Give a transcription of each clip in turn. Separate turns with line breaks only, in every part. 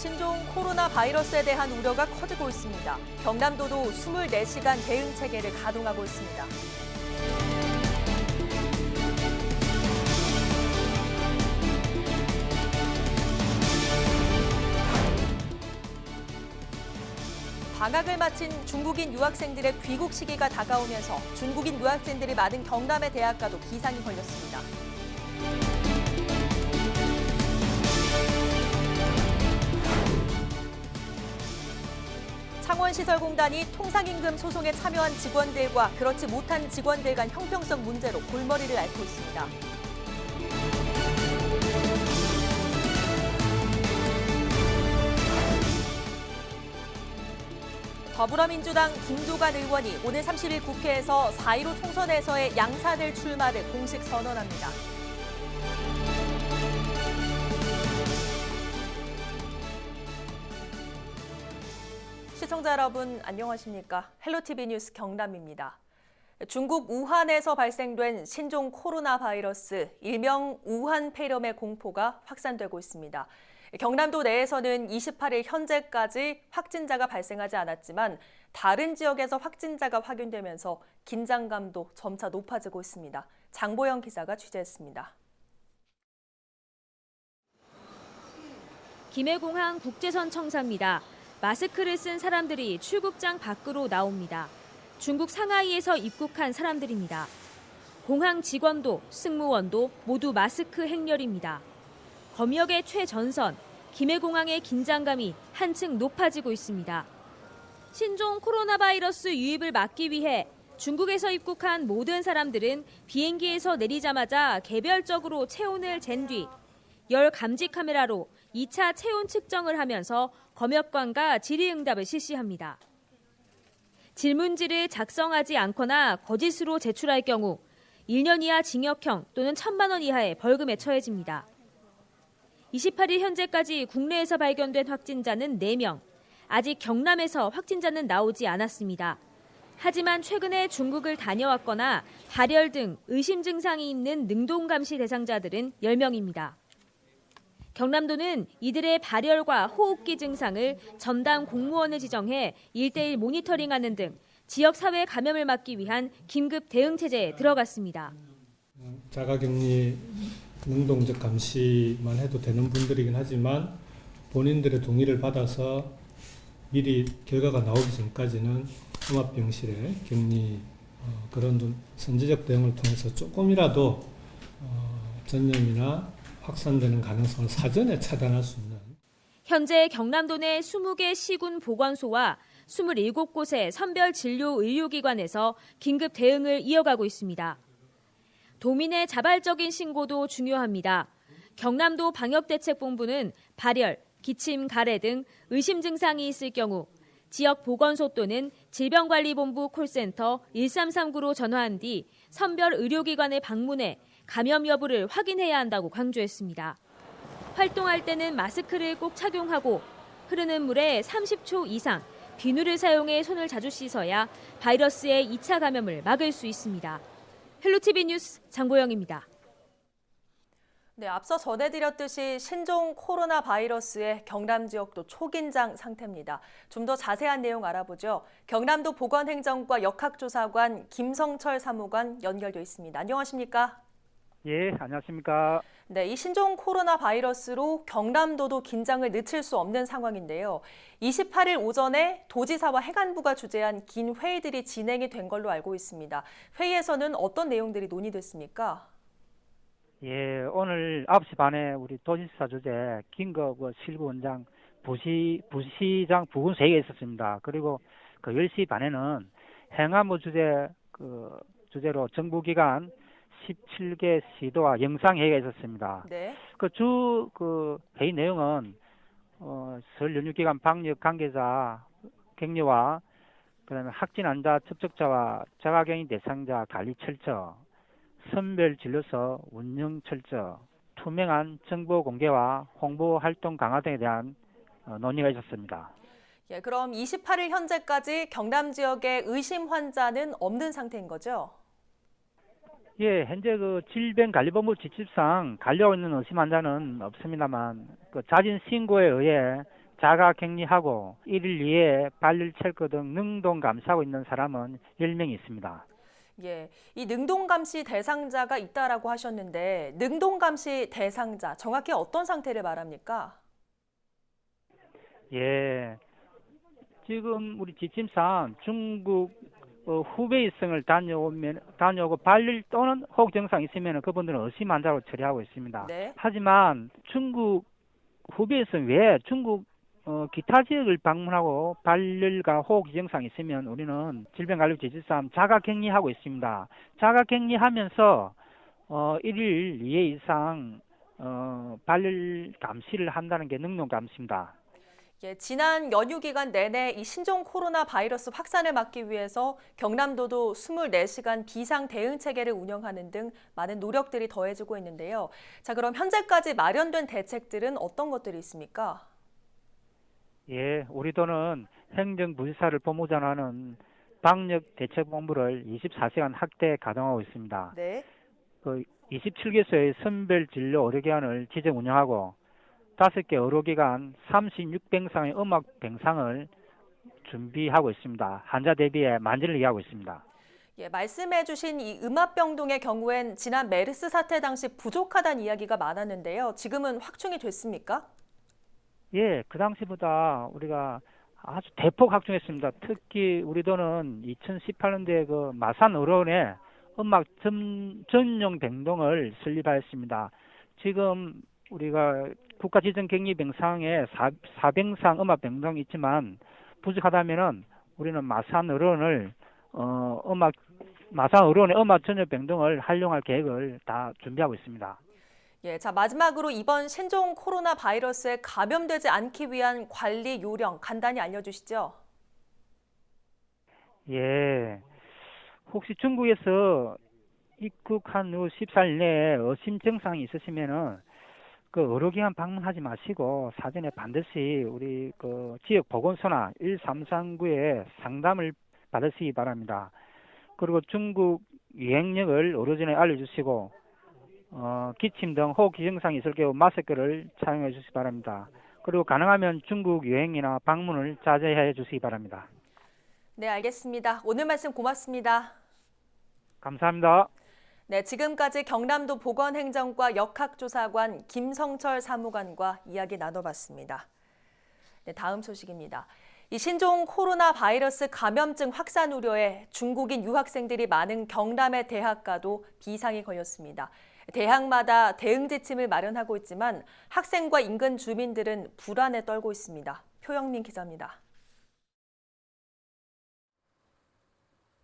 신종 코로나 바이러스에 대한 우려가 커지고 있습니다. 경남도도 24시간 대응 체계를 가동하고 있습니다. 방학을 마친 중국인 유학생들의 귀국 시기가 다가오면서 중국인 유학생들이 많은 경남의 대학가도 기상이 걸렸습니다. 창원시설공단이 통상임금 소송에 참여한 직원들과 그렇지 못한 직원들 간 형평성 문제로 골머리를 앓고 있습니다. 더불어민주당 김두관 의원이 오늘 30일 국회에서 4.15 총선에서의 양사될 출마를 공식 선언합니다. 시청자 여러분 안녕하십니까? 헬로티비 뉴스 경남입니다. 중국 우한에서 발생된 신종 코로나 바이러스, 일명 우한 폐렴의 공포가 확산되고 있습니다. 경남도 내에서는 28일 현재까지 확진자가 발생하지 않았지만 다른 지역에서 확진자가 확인되면서 긴장감도 점차 높아지고 있습니다. 장보영 기자가 취재했습니다.
김해공항 국제선 청사입니다. 마스크를 쓴 사람들이 출국장 밖으로 나옵니다. 중국 상하이에서 입국한 사람들입니다. 공항 직원도 승무원도 모두 마스크 행렬입니다. 검역의 최전선, 김해공항의 긴장감이 한층 높아지고 있습니다. 신종 코로나 바이러스 유입을 막기 위해 중국에서 입국한 모든 사람들은 비행기에서 내리자마자 개별적으로 체온을 잰 뒤 열 감지 카메라로 2차 체온 측정을 하면서 검역관과 질의응답을 실시합니다. 질문지를 작성하지 않거나 거짓으로 제출할 경우 1년 이하 징역형 또는 1,000만 원 이하의 벌금에 처해집니다. 28일 현재까지 국내에서 발견된 확진자는 4명, 아직 경남에서 확진자는 나오지 않았습니다. 하지만 최근에 중국을 다녀왔거나 발열 등 의심 증상이 있는 능동감시 대상자들은 10명입니다. 경남도는 이들의 발열과 호흡기 증상을 전담 공무원을 지정해 1:1 모니터링하는 등 지역사회 감염을 막기 위한 긴급 대응 체제에 들어갔습니다.
자가격리 능동적 감시만 해도 되는 분들이긴 하지만 본인들의 동의를 받아서 미리 결과가 나오기 전까지는 종합병실에 격리 그런 좀 선제적 대응을 통해서 조금이라도 전염이나 확산되는 가능성을 사전에 차단할 수 있는.
현재 경남도 내 20개 시군 보건소와 27곳의 선별 진료 의료기관에서 긴급 대응을 이어가고 있습니다. 도민의 자발적인 신고도 중요합니다. 경남도 방역대책본부는 발열, 기침, 가래 등 의심 증상이 있을 경우 지역 보건소 또는 질병관리본부 콜센터 1339로 전화한 뒤 선별 의료기관에 방문해 감염 여부를 확인해야 한다고 강조했습니다. 활동할 때는 마스크를 꼭 착용하고 흐르는 물에 30초 이상 비누를 사용해 손을 자주 씻어야 바이러스의 2차 감염을 막을 수 있습니다. 헬로티비 뉴스 장보영입니다.
네, 앞서 전해드렸듯이 신종 코로나 바이러스의 경남 지역도 초긴장 상태입니다. 좀 더 자세한 내용 알아보죠. 경남도 보건행정과 역학조사관 김성철 사무관 연결돼 있습니다. 안녕하십니까?
예, 안녕하십니까?
네, 이 신종 코로나 바이러스로 경남도도 긴장을 늦출 수 없는 상황인데요. 28일 오전에 도지사와 해관부가 주재한 긴 회의들이 진행이 된 걸로 알고 있습니다. 회의에서는 어떤 내용들이 논의됐습니까?
예, 오늘 9시 반에 우리 도지사 주재 김거 실무원장 부시장 부군회의가 있었습니다. 그리고 그 10시 반에는 행안부 주제로 정부기관 17개 시도와 영상회의가 있었습니다.
네.
회의 내용은 설 연휴 기간 방역 관계자 격려와 그다음에 확진 환자 접촉자와 자가격리 대상자 관리 철저, 선별 진료소 운영 철저, 투명한 정보 공개와 홍보 활동 강화 등에 대한 논의가 있었습니다.
예, 그럼 28일 현재까지 경남 지역에 의심 환자는 없는 상태인 거죠?
예, 현재 질병관리본부 지침상 관리하고 있는 의심 환자는 없습니다만 자진 신고에 의해 자가격리하고 1일 이내에 발열 철거 등 능동 감시하고 있는 사람은 10명이 있습니다.
예, 이 능동감시 대상자가 있다라고 하셨는데 능동감시 대상자 정확히 어떤 상태를 말합니까?
예, 지금 우리 지침상 중국 후베이성을 다녀오고 발열 또는 호흡 증상이 있으면 그분들은 의심 환자로 처리하고 있습니다.
네.
하지만 중국 후베이성 외에 중국 기타 지역을 방문하고 발열과 호흡 증상이 있으면 우리는 질병관리지침상 자가격리하고 있습니다. 자가격리하면서 1일 2회 이상 발열 감시를 한다는 게 능동감시입니다.
예, 지난 연휴 기간 내내 이 신종 코로나 바이러스 확산을 막기 위해서 경남도도 24시간 비상 대응 체계를 운영하는 등 많은 노력들이 더해지고 있는데요. 자, 그럼 현재까지 마련된 대책들은 어떤 것들이 있습니까?
예, 우리 도는 행정부지사를 법무장관은 방역대책본부를 24시간 확대 가동하고 있습니다.
네.
27개소의 선별진료 의료기관을 지정 운영하고 5개 의료기관 36병상의 음악 병상을 준비하고 있습니다. 환자 대비에 만전을 기하고 있습니다.
예, 말씀해주신 이 음압병동의 경우엔 지난 메르스 사태 당시 부족하다는 이야기가 많았는데요. 지금은 확충이 됐습니까?
예, 그 당시보다 우리가 아주 대폭 확충했습니다. 특히 우리 도는 2018년도에 그 마산 의료원에 음악 전용 병동을 설립하였습니다. 지금 우리가 국가지정격리병상에 4병상 음압병동이 있지만 부족하다면은 우리는 마산 의료원을 마산 의료원의 음악 전용 병동을 활용할 계획을 다 준비하고 있습니다.
예, 자, 마지막으로 이번 신종 코로나 바이러스에 감염되지 않기 위한 관리 요령 간단히 알려주시죠.
예, 혹시 중국에서 입국한 후 14일 내에 의심 증상이 있으시면은 그 의료기관 방문하지 마시고 사전에 반드시 우리 그 지역 보건소나 1339에 상담을 받으시기 바랍니다. 그리고 중국 유행력을 의료진에 알려주시고 기침 등 호흡 증상이 있을 경우 마스크를 착용해 주시기 바랍니다. 그리고 가능하면 중국 여행이나 방문을 자제해 주시기 바랍니다.
네, 알겠습니다. 오늘 말씀 고맙습니다.
감사합니다.
네, 지금까지 경남도 보건행정과 역학조사관 김성철 사무관과 이야기 나눠봤습니다. 네, 다음 소식입니다. 이 신종 코로나 바이러스 감염증 확산 우려에 중국인 유학생들이 많은 경남의 대학가도 비상이 걸렸습니다. 대학마다 대응 지침을 마련하고 있지만 학생과 인근 주민들은 불안에 떨고 있습니다. 표영민 기자입니다.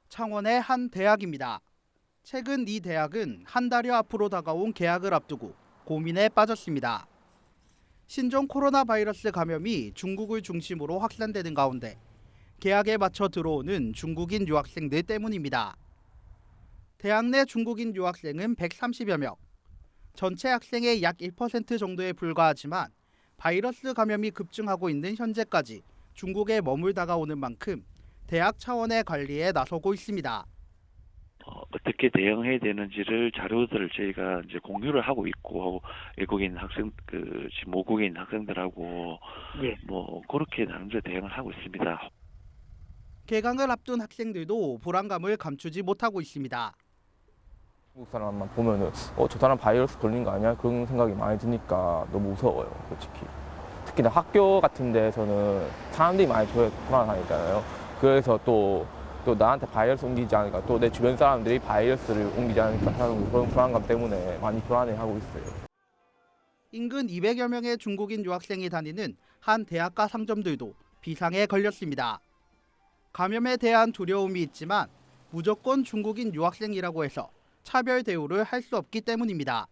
창원의 한 대학입니다. 최근 이 대학은 한 달여 앞으로 다가온 개학을 앞두고 고민에 빠졌습니다. 신종 코로나 바이러스 감염이 중국을 중심으로 확산되는 가운데 개학에 맞춰 들어오는 중국인 유학생들 때문입니다. 대학 내 중국인 유학생은 130여 명, 전체 학생의 약 1% 정도에 불과하지만 바이러스 감염이 급증하고 있는 현재까지 중국에 머물다가 오는 만큼 대학 차원의 관리에 나서고 있습니다.
어떻게 대응해야 되는지를 자료들을 저희가 이제 공유를 하고 있고 외국인 학생 지금 모국인 학생들하고
예.
그렇게 나름대로 대응을 하고 있습니다.
개강을 앞둔 학생들도 불안감을 감추지 못하고 있습니다.
중국 사람만 보면은 저 사람 바이러스 걸린 거 아니야? 그런 생각이 많이 드니까 너무 무서워요, 솔직히. 특히나 학교 같은 데서는 사람들이 많이 돌아다니잖아요. 그래서 또 나한테 바이러스 옮기지 않을까, 또 내 주변 사람들이 바이러스를 옮기지 않을까 하는 그런 불안감 때문에 많이 불안해하고 있어요.
인근 200여 명의 중국인 유학생이 다니는 한 대학가 상점들도 비상에 걸렸습니다. 감염에 대한 두려움이 있지만 무조건 중국인 유학생이라고 해서 차별 대우를 할 수 없기 때문입니다.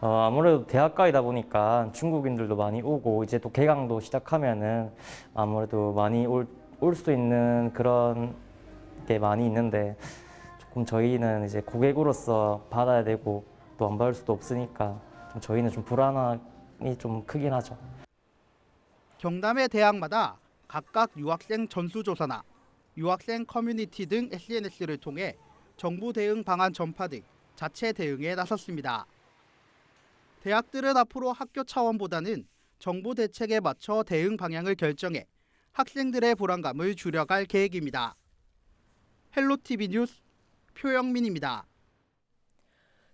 아무래도 대학가이다 보니까 중국인들도 많이 오고 이제 또 개강도 시작하면은 아무래도 많이 올 수 있는 그런 게 많이 있는데 조금 저희는 이제 고객으로서 받아야 되고 또 안 받을 수도 없으니까 저희는 좀 불안함이 좀 크긴 하죠.
경남의 대학마다 각각 유학생 전수조사나 유학생 커뮤니티 등 SNS를 통해 정부 대응 방안 전파 등 자체 대응에 나섰습니다. 대학들은 앞으로 학교 차원보다는 정부 대책에 맞춰 대응 방향을 결정해 학생들의 불안감을 줄여갈 계획입니다. 헬로티비 뉴스 표영민입니다.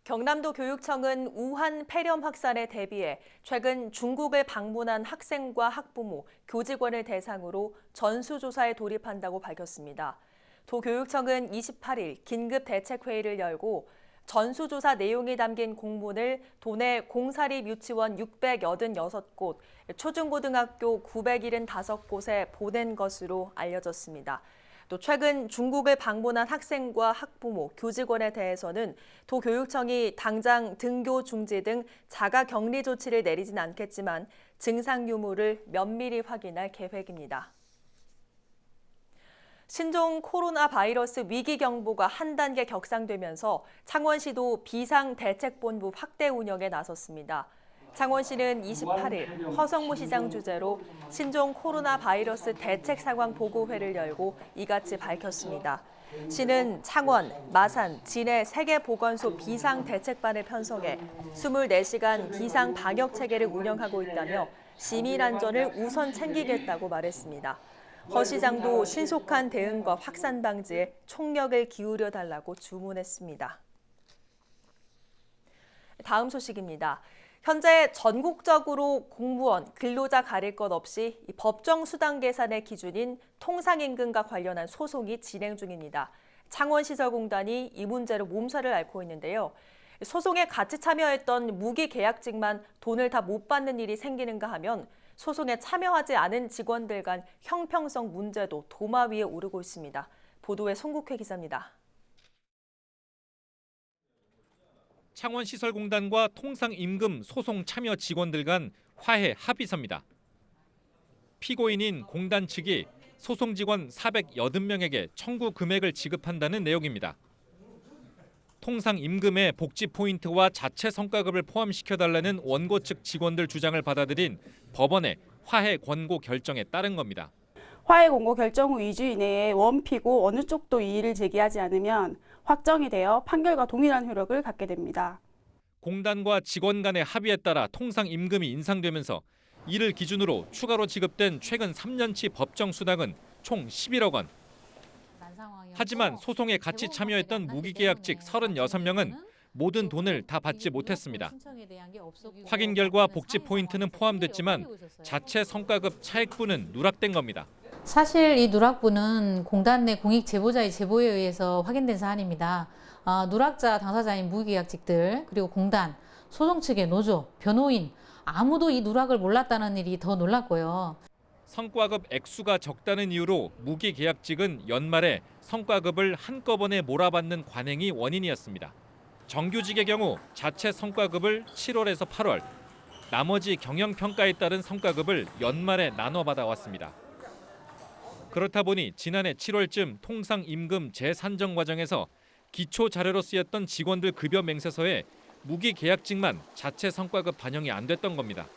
경남도 교육청은 우한 폐렴 확산에 대비해 최근 중국을 방문한 학생과 학부모, 교직원을 대상으로 전수조사에 돌입한다고 밝혔습니다. 도교육청은 28일 긴급 대책회의를 열고 전수조사 내용이 담긴 공문을 도내 공사립 유치원 686곳, 초중고등학교 975곳에 보낸 것으로 알려졌습니다. 또 최근 중국을 방문한 학생과 학부모, 교직원에 대해서는 도교육청이 당장 등교 중지 등 자가격리 조치를 내리진 않겠지만 증상 유무를 면밀히 확인할 계획입니다. 신종 코로나 바이러스 위기 경보가 한 단계 격상되면서 창원시도 비상대책본부 확대 운영에 나섰습니다. 창원시는 28일 허성무 시장 주재로 신종 코로나 바이러스 대책 상황 보고회를 열고 이같이 밝혔습니다. 시는 창원, 마산, 진해 3개 보건소 비상대책반을 편성해 24시간 비상 방역 체계를 운영하고 있다며 시민 안전을 우선 챙기겠다고 말했습니다. 허 시장도 신속한 대응과 확산 방지에 총력을 기울여 달라고 주문했습니다. 다음 소식입니다. 현재 전국적으로 공무원, 근로자 가릴 것 없이 법정 수당 계산의 기준인 통상임금과 관련한 소송이 진행 중입니다. 창원시설공단이 이 문제로 몸살을 앓고 있는데요. 소송에 같이 참여했던 무기계약직만 돈을 다 못 받는 일이 생기는가 하면 소송에 참여하지 않은 직원들 간 형평성 문제도 도마 위에 오르고 있습니다. 보도에 송국회 기자입니다.
창원시설공단과 통상임금 소송 참여 직원들 간 화해 합의서입니다. 피고인인 공단 측이 소송 직원 480명에게 청구 금액을 지급한다는 내용입니다. 통상임금에 복지 포인트와 자체 성과급을 포함시켜달라는 원고 측 직원들 주장을 받아들인 법원의 화해 권고 결정에 따른 겁니다.
화해 공고 결정 후 2주 이내에 원피고 어느 쪽도 이의를 제기하지 않으면 확정이 되어 판결과 동일한 효력을 갖게 됩니다.
공단과 직원 간의 합의에 따라 통상임금이 인상되면서 이를 기준으로 추가로 지급된 최근 3년치 법정 수당은 총 11억 원. 하지만 소송에 같이 참여했던 무기계약직 36명은 모든 돈을 다 받지 못했습니다. 확인 결과 복지 포인트는 포함됐지만 자체 성과급 차액분은 누락된 겁니다.
사실 이 누락분은 공단 내 공익 제보자의 제보에 의해서 확인된 사안입니다. 누락자 당사자인 무기계약직들 그리고 공단, 소송 측의 노조, 변호인 아무도 이 누락을 몰랐다는 일이 더 놀랐고요.
성과급 액수가 적다는 이유로 무기계약직은 연말에 성과급을 한꺼번에 몰아받는 관행이 원인이었습니다. 정규직의 경우 자체 성과급을 7월에서 8월, 나머지 경영평가에 따른 성과급을 연말에 나눠 받아왔습니다. 그렇다 보니 지난해 7월쯤 통상임금 재산정 과정에서 기초 자료로 쓰였던 직원들 급여 맹세서에 무기계약직만 자체 성과급 반영이 안 됐던 겁니다.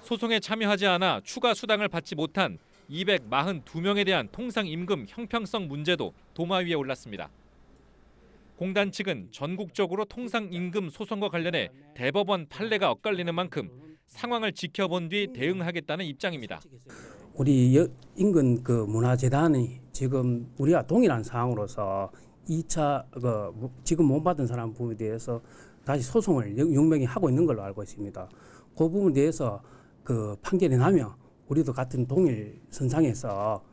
소송에 참여하지 않아 추가 수당을 받지 못한 242명에 대한 통상임금 형평성 문제도 도마 위에 올랐습니다. 공단 측은 전국적으로 통상임금 소송과 관련해 대법원 판례가 엇갈리는 만큼 상황을 지켜본 뒤 대응하겠다는 입장입니다.
우리 인근 문화재단이 지금 우리가 동일한 사항으로서 2차 지금 못 받은 사람 부분에 대해서 다시 소송을 6명이 하고 있는 걸로 알고 있습니다. 그 부분에 대해서 판결이 나면 우리도 같은 동일 선상에서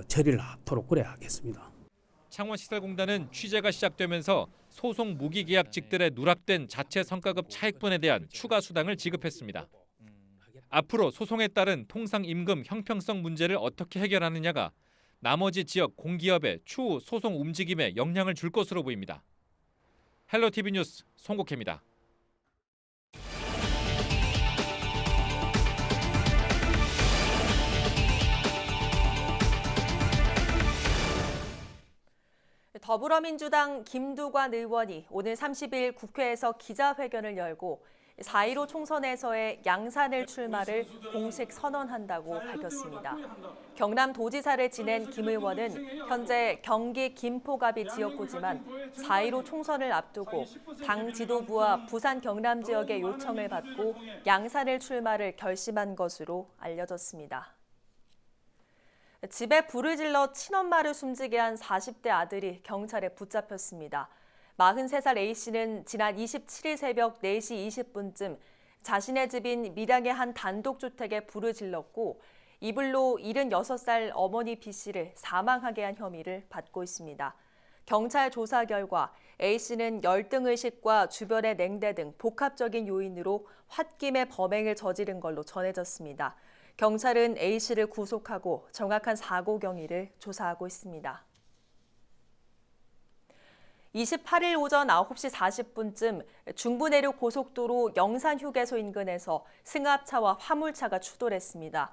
처리를 하도록 그래 하겠습니다.
창원시설공단은 취재가 시작되면서 소송 무기계약직들의 누락된 자체 성과급 차액분에 대한 추가 수당을 지급했습니다. 앞으로 소송에 따른 통상임금 형평성 문제를 어떻게 해결하느냐가 나머지 지역 공기업의 추후 소송 움직임에 영향을 줄 것으로 보입니다. 헬로티비 뉴스 송국혜입니다.
더불어민주당 김두관 의원이 오늘 30일 국회에서 기자회견을 열고 4.15 총선에서의 양산을 출마를 공식 선언한다고 밝혔습니다. 경남도지사를 지낸 김 의원은 현재 경기 김포갑이 지역구지만 4.15 총선을 앞두고 당 지도부와 부산 경남 지역의 요청을 받고 양산을 출마를 결심한 것으로 알려졌습니다. 집에 불을 질러 친엄마를 숨지게 한 40대 아들이 경찰에 붙잡혔습니다. 43살 A씨는 지난 27일 새벽 4시 20분쯤 자신의 집인 밀양의 한 단독주택에 불을 질렀고 이불로 76살 어머니 B씨를 사망하게 한 혐의를 받고 있습니다. 경찰 조사 결과 A씨는 열등의식과 주변의 냉대 등 복합적인 요인으로 홧김에 범행을 저지른 걸로 전해졌습니다. 경찰은 A씨를 구속하고 정확한 사고 경위를 조사하고 있습니다. 28일 오전 9시 40분쯤 중부내륙 고속도로 영산휴게소 인근에서 승합차와 화물차가 추돌했습니다.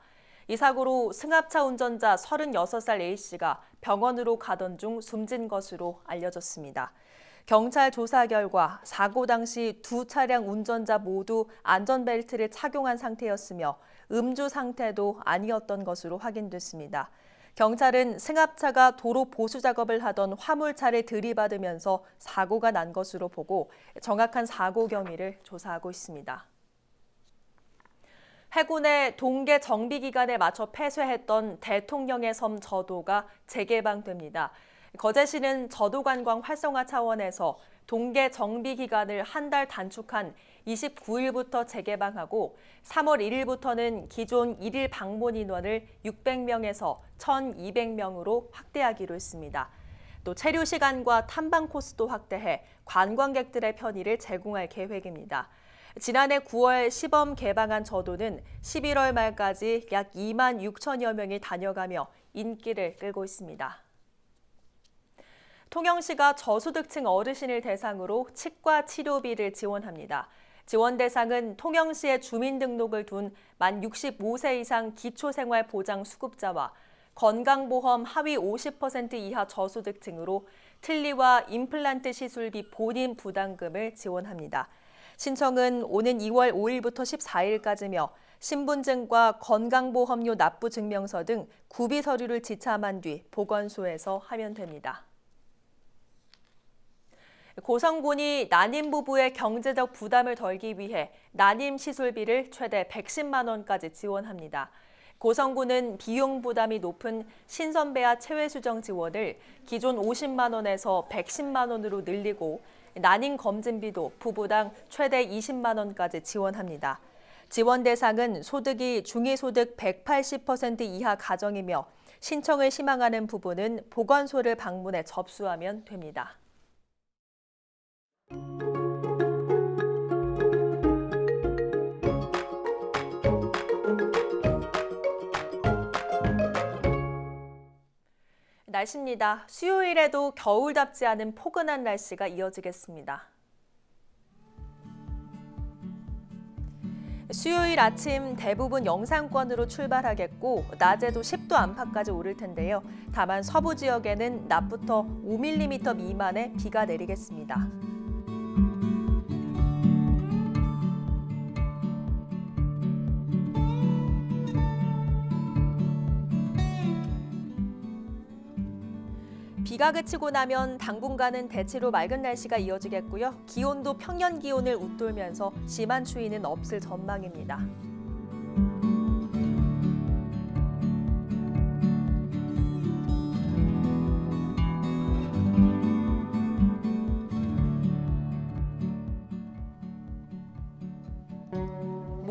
이 사고로 승합차 운전자 36살 A씨가 병원으로 가던 중 숨진 것으로 알려졌습니다. 경찰 조사 결과 사고 당시 두 차량 운전자 모두 안전벨트를 착용한 상태였으며 음주 상태도 아니었던 것으로 확인됐습니다. 경찰은 승합차가 도로 보수 작업을 하던 화물차를 들이받으면서 사고가 난 것으로 보고 정확한 사고 경위를 조사하고 있습니다. 해군의 동계 정비 기간에 맞춰 폐쇄했던 대통령의 섬 저도가 재개방됩니다. 거제시는 저도 관광 활성화 차원에서 동계 정비 기간을 한 달 단축한 29일부터 재개방하고 3월 1일부터는 기존 1일 방문 인원을 600명에서 1,200명으로 확대하기로 했습니다. 또 체류 시간과 탐방 코스도 확대해 관광객들의 편의를 제공할 계획입니다. 지난해 9월 시범 개방한 저도는 11월 말까지 약 2만 6천여 명이 다녀가며 인기를 끌고 있습니다. 통영시가 저소득층 어르신을 대상으로 치과 치료비를 지원합니다. 지원 대상은 통영시에 주민등록을 둔 만 65세 이상 기초생활보장수급자와 건강보험 하위 50% 이하 저소득층으로 틀니와 임플란트 시술비 본인 부담금을 지원합니다. 신청은 오는 2월 5일부터 14일까지며 신분증과 건강보험료 납부 증명서 등 구비 서류를 지참한 뒤 보건소에서 하면 됩니다. 고성군이 난임 부부의 경제적 부담을 덜기 위해 난임 시술비를 최대 110만 원까지 지원합니다. 고성군은 비용 부담이 높은 신선배아 체외수정 지원을 기존 50만 원에서 110만 원으로 늘리고 난임 검진비도 부부당 최대 20만 원까지 지원합니다. 지원 대상은 소득이 중위소득 180% 이하 가정이며 신청을 희망하는 부부는 보건소를 방문해 접수하면 됩니다. 날씨입니다. 수요일에도 겨울답지 않은 포근한 날씨가 이어지겠습니다. 수요일 아침 대부분 영상권으로 출발하겠고 낮에도 10도 안팎까지 오를 텐데요. 다만 서부 지역에는 낮부터 5mm 미만의 비가 내리겠습니다. 비가 그치고 나면 당분간은 대체로 맑은 날씨가 이어지겠고요. 기온도 평년 기온을 웃돌면서 심한 추위는 없을 전망입니다.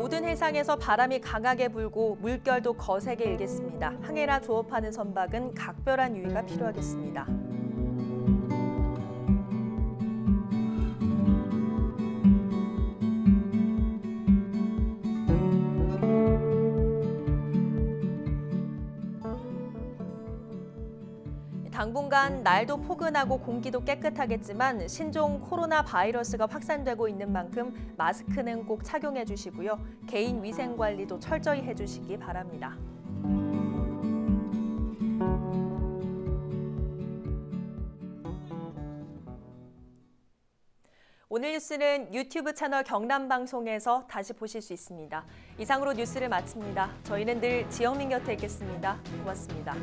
모든 해상에서 바람이 강하게 불고 물결도 거세게 일겠습니다. 항해나 조업하는 선박은 각별한 유의가 필요하겠습니다. 당분간 날도 포근하고 공기도 깨끗하겠지만 신종 코로나 바이러스가 확산되고 있는 만큼 마스크는 꼭 착용해 주시고요. 개인 위생 관리도 철저히 해주시기 바랍니다. 오늘 오늘 뉴스는 유튜브 채널 경남방송에서 다시 보실 수 있습니다. 이상으로 뉴스를 마칩니다. 저희는 늘 지영민 곁에 있겠습니다. 고맙습니다.